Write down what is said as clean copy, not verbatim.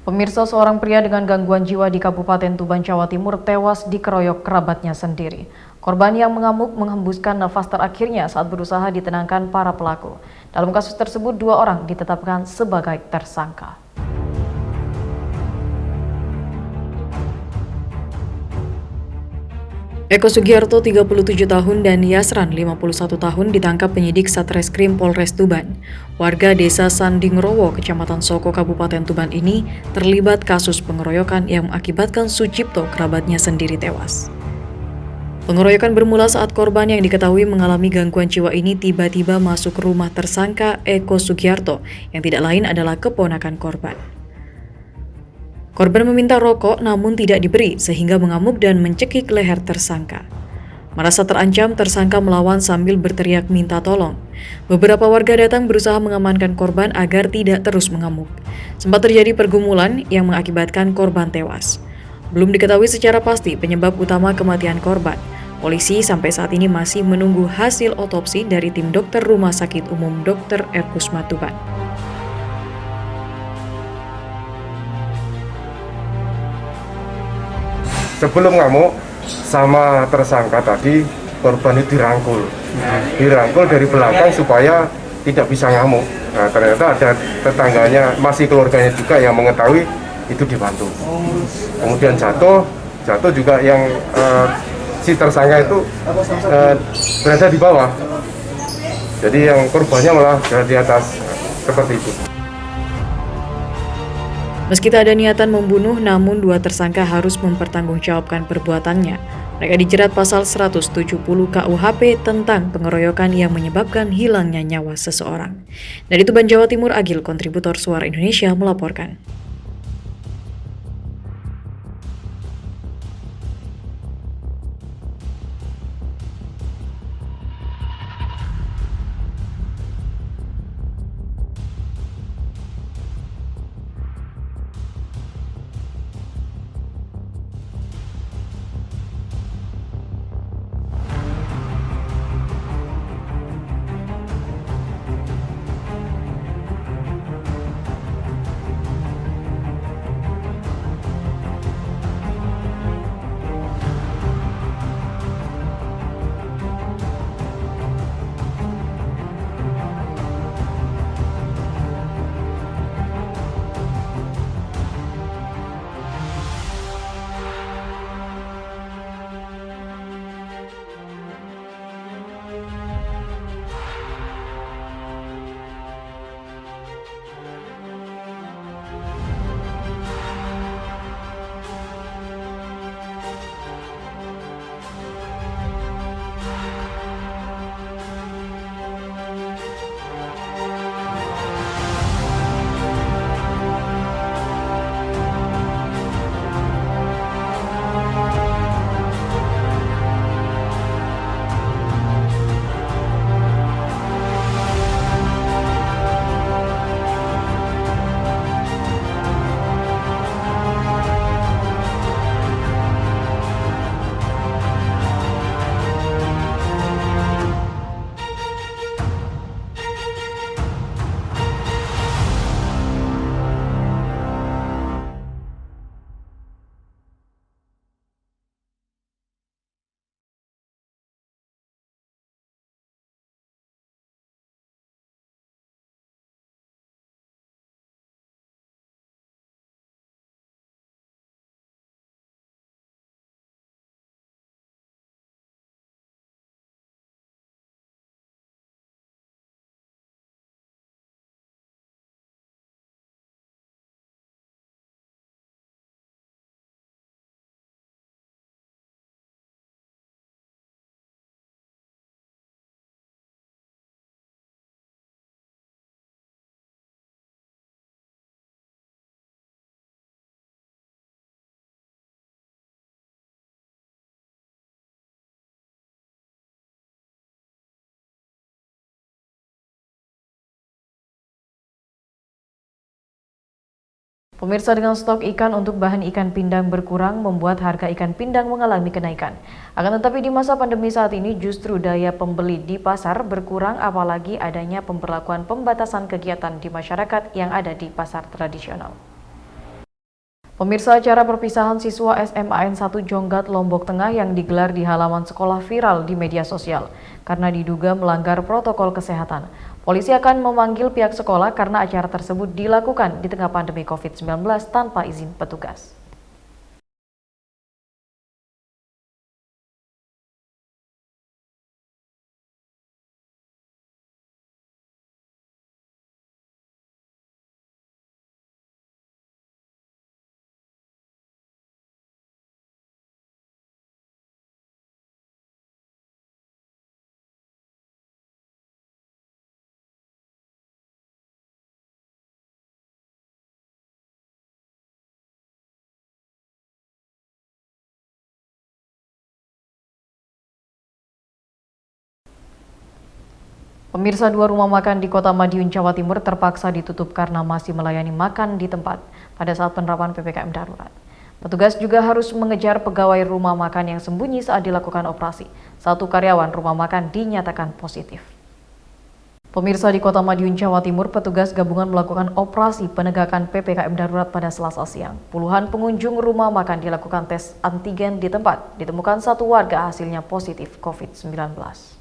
Pemirsa, seorang pria dengan gangguan jiwa di Kabupaten Tuban, Jawa Timur tewas dikeroyok kerabatnya sendiri. Korban yang mengamuk menghembuskan nafas terakhirnya saat berusaha ditenangkan para pelaku. Dalam kasus tersebut, 2 orang ditetapkan sebagai tersangka. Eko Sugiarto 37 tahun dan Yasran 51 tahun ditangkap penyidik Satreskrim Polres Tuban. Warga desa Sandingrowo, Kecamatan Soko, Kabupaten Tuban ini terlibat kasus pengeroyokan yang mengakibatkan Sucipto, kerabatnya sendiri, tewas. Pengeroyokan bermula saat korban yang diketahui mengalami gangguan jiwa ini tiba-tiba masuk rumah tersangka Eko Sugiarto yang tidak lain adalah keponakan korban. Korban meminta rokok namun tidak diberi sehingga mengamuk dan mencekik leher tersangka. Merasa terancam, tersangka melawan sambil berteriak minta tolong. Beberapa warga datang berusaha mengamankan korban agar tidak terus mengamuk. Sempat terjadi pergumulan yang mengakibatkan korban tewas. Belum diketahui secara pasti penyebab utama kematian korban. Polisi sampai saat ini masih menunggu hasil otopsi dari tim dokter Rumah Sakit Umum Dr. Erkusma Tuban. Sebelum ngamuk sama tersangka tadi, korban itu dirangkul dari belakang supaya tidak bisa ngamuk. Nah, ternyata ada tetangganya, masih keluarganya juga yang mengetahui, itu dibantu. Kemudian jatuh juga yang si tersangka itu berada di bawah. Jadi yang korbannya malah berada di atas, seperti itu. Meski tak ada niatan membunuh, namun 2 tersangka harus mempertanggungjawabkan perbuatannya. Mereka dijerat pasal 170 KUHP tentang pengeroyokan yang menyebabkan hilangnya nyawa seseorang. Dari Tuban, Jawa Timur, Agil, kontributor Suara Indonesia, melaporkan. Pemirsa, dengan stok ikan untuk bahan ikan pindang berkurang membuat harga ikan pindang mengalami kenaikan. Akan tetapi di masa pandemi saat ini justru daya pembeli di pasar berkurang, apalagi adanya pemberlakuan pembatasan kegiatan di masyarakat yang ada di pasar tradisional. Pemirsa, acara perpisahan siswa SMAN 1 Jonggat, Lombok Tengah yang digelar di halaman sekolah viral di media sosial karena diduga melanggar protokol kesehatan. Polisi akan memanggil pihak sekolah karena acara tersebut dilakukan di tengah pandemi COVID-19 tanpa izin petugas. Pemirsa, 2 rumah makan di Kota Madiun, Jawa Timur terpaksa ditutup karena masih melayani makan di tempat pada saat penerapan PPKM darurat. Petugas juga harus mengejar pegawai rumah makan yang sembunyi saat dilakukan operasi. 1 karyawan rumah makan dinyatakan positif. Pemirsa, di Kota Madiun, Jawa Timur, petugas gabungan melakukan operasi penegakan PPKM darurat pada Selasa siang. Puluhan pengunjung rumah makan dilakukan tes antigen di tempat. Ditemukan 1 warga hasilnya positif COVID-19.